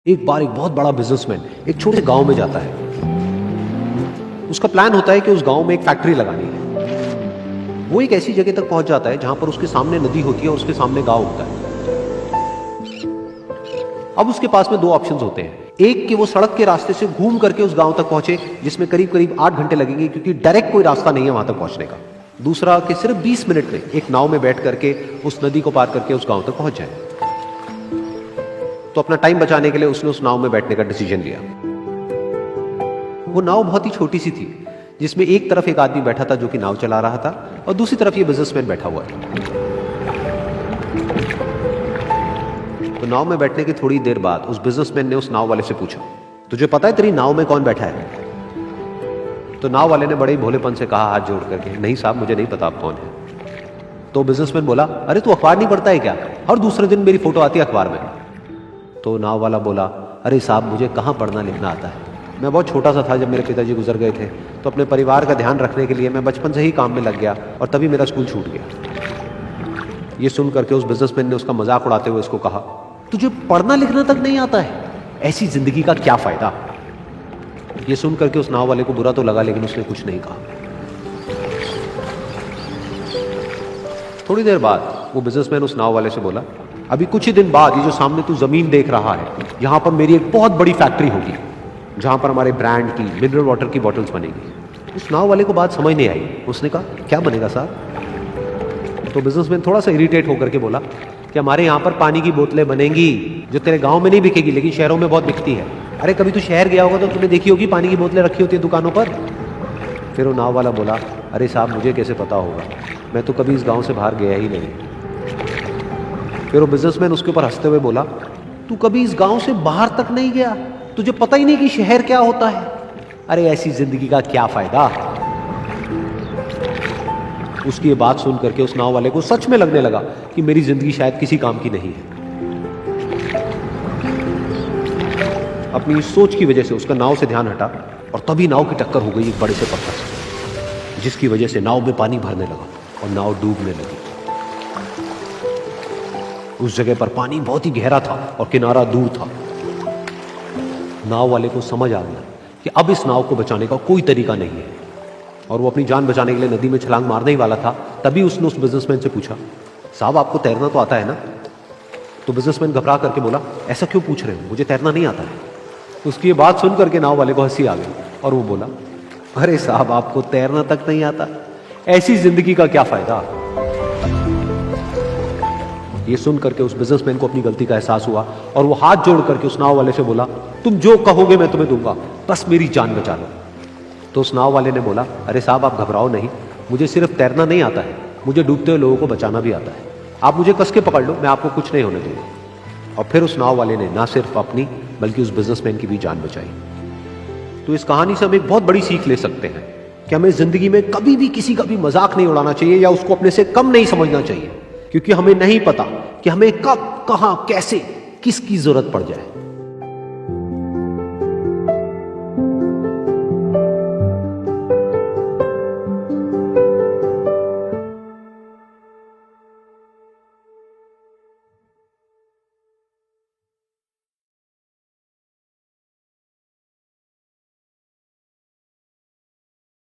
एक बार एक बहुत बड़ा बिजनेसमैन एक छोटे गांव में जाता है। उसका प्लान होता है कि उस गांव में एक फैक्ट्री लगानी है। वो एक ऐसी जगह तक पहुंच जाता है जहां पर उसके सामने नदी होती है और उसके सामने गांव होता है। अब उसके पास में दो ऑप्शंस होते हैं। एक कि वो सड़क के रास्ते से घूम करके उस गांव तक पहुंचे, जिसमें करीब करीब 8 घंटे लगेंगे, क्योंकि डायरेक्ट कोई रास्ता नहीं है वहां तक पहुंचने का। दूसरा कि सिर्फ 20 मिनट में एक नाव में बैठ करके उस नदी को पार करके उस गांव तक पहुंच जाए। तो अपना टाइम बचाने के लिए उसने उस नाव में बैठने का डिसीजन लिया। वो नाव बहुत ही छोटी सी थी, जिसमें एक तरफ एक आदमी बैठा था जो कि नाव चला रहा था और दूसरी तरफ ये बिजनेसमैन बैठा हुआ था। तो नाव में बैठने की थोड़ी देर बाद उस बिजनेसमैन ने उस नाव वाले से पूछा, तुझे पता है तेरी नाव में कौन बैठा है? तो नाव वाले ने बड़े ही भोलेपन से कहा हाथ जोड़ करके, नहीं साहब मुझे नहीं पता आप कौन है। तो बिजनेसमैन बोला, अरे तू अखबार नहीं पढ़ता है क्या? हर दूसरे दिन मेरी फोटो आती है अखबार में। तो नाव वाला बोला, अरे साहब मुझे कहाँ पढ़ना लिखना आता है, मैं बहुत छोटा सा था जब मेरे पिताजी गुजर गए थे, तो अपने परिवार का ध्यान रखने के लिए मैं बचपन से ही काम में लग गया और तभी मेरा स्कूल छूट गया। ये सुन करके उस बिजनेसमैन ने उसका मजाक उड़ाते हुए उसको कहा, तुझे पढ़ना लिखना तक नहीं आता है, ऐसी जिंदगी का क्या फायदा? ये सुन करके उस नाव वाले को बुरा तो लगा, लेकिन उसने कुछ नहीं कहा। थोड़ी देर बाद वो बिजनेसमैन उस नाव वाले से बोला, अभी कुछ ही दिन बाद ये जो सामने तू जमीन देख रहा है, यहां पर मेरी एक बहुत बड़ी फैक्ट्री होगी जहां पर हमारे ब्रांड की मिनरल वाटर की बॉटल्स बनेगी। उस नाव वाले को बात समझ नहीं आई। उसने कहा, क्या बनेगा साहब? तो बिजनेसमैन थोड़ा सा इरिटेट होकर के बोला कि हमारे यहाँ पर पानी की बोतलें बनेंगी जो तेरे गांव में नहीं बिकेगी, लेकिन शहरों में बहुत बिकती है। अरे कभी तू शहर गया होगा तो तूने देखी होगी पानी की बोतलें रखी होती है दुकानों पर। फिर वो नाव वाला बोला, अरे साहब मुझे कैसे पता होगा, मैं तो कभी इस गाँव से बाहर गया ही नहीं। फिर वो बिजनेसमैन उसके ऊपर हंसते हुए बोला, तू कभी इस गांव से बाहर तक नहीं गया, तुझे पता ही नहीं कि शहर क्या होता है? अरे ऐसी जिंदगी का क्या फायदा? उसकी ये बात सुन करके उस नाव वाले को सच में लगने लगा कि मेरी जिंदगी शायद किसी काम की नहीं है। अपनी सोच की वजह से उसका नाव से ध्यान हटा और तभी नाव की टक्कर हो गई एक बड़े से पत्थर से, जिसकी वजह से नाव में पानी भरने लगा और नाव डूबने लगी। उस जगह पर पानी बहुत ही गहरा था और किनारा दूर था। नाव वाले को समझ आ गया कि अब इस नाव को बचाने का कोई तरीका नहीं है और वो अपनी जान बचाने के लिए नदी में छलांग मारने ही वाला था। तभी उसने उस बिजनेसमैन से पूछा, साहब आपको तैरना तो आता है ना? तो बिजनेसमैन घबरा करके बोला, ऐसा क्यों पूछ रहे हो, मुझे तैरना नहीं आता है। उसकी ये बात सुन करके नाव वाले को हंसी आ गई और वो बोला, अरे साहब आपको तैरना तक नहीं आता, ऐसी जिंदगी का क्या फायदा? ये सुन करके उस बिजनेसमैन को अपनी गलती का एहसास हुआ और वो हाथ जोड़ करके उस नाव वाले से बोला, तुम जो कहोगे मैं तुम्हें दूंगा, बस मेरी जान बचा लो। तो उस नाव वाले ने बोला, अरे साहब आप घबराओ नहीं, मुझे सिर्फ तैरना नहीं आता है, मुझे डूबते हुए लोगों को बचाना भी आता है। आप मुझे कस के पकड़ लो, मैं आपको कुछ नहीं होने दूंगा। और फिर उस नाव वाले ने ना सिर्फ अपनी बल्कि उस बिजनेसमैन की भी जान बचाई। तो इस कहानी से हम एक बहुत बड़ी सीख ले सकते हैं कि हमें जिंदगी में कभी भी किसी का भी मजाक नहीं उड़ाना चाहिए या उसको अपने से कम नहीं समझना चाहिए, क्योंकि हमें नहीं पता कि हमें कब, कहां, कैसे, किसकी जरूरत पड़ जाए।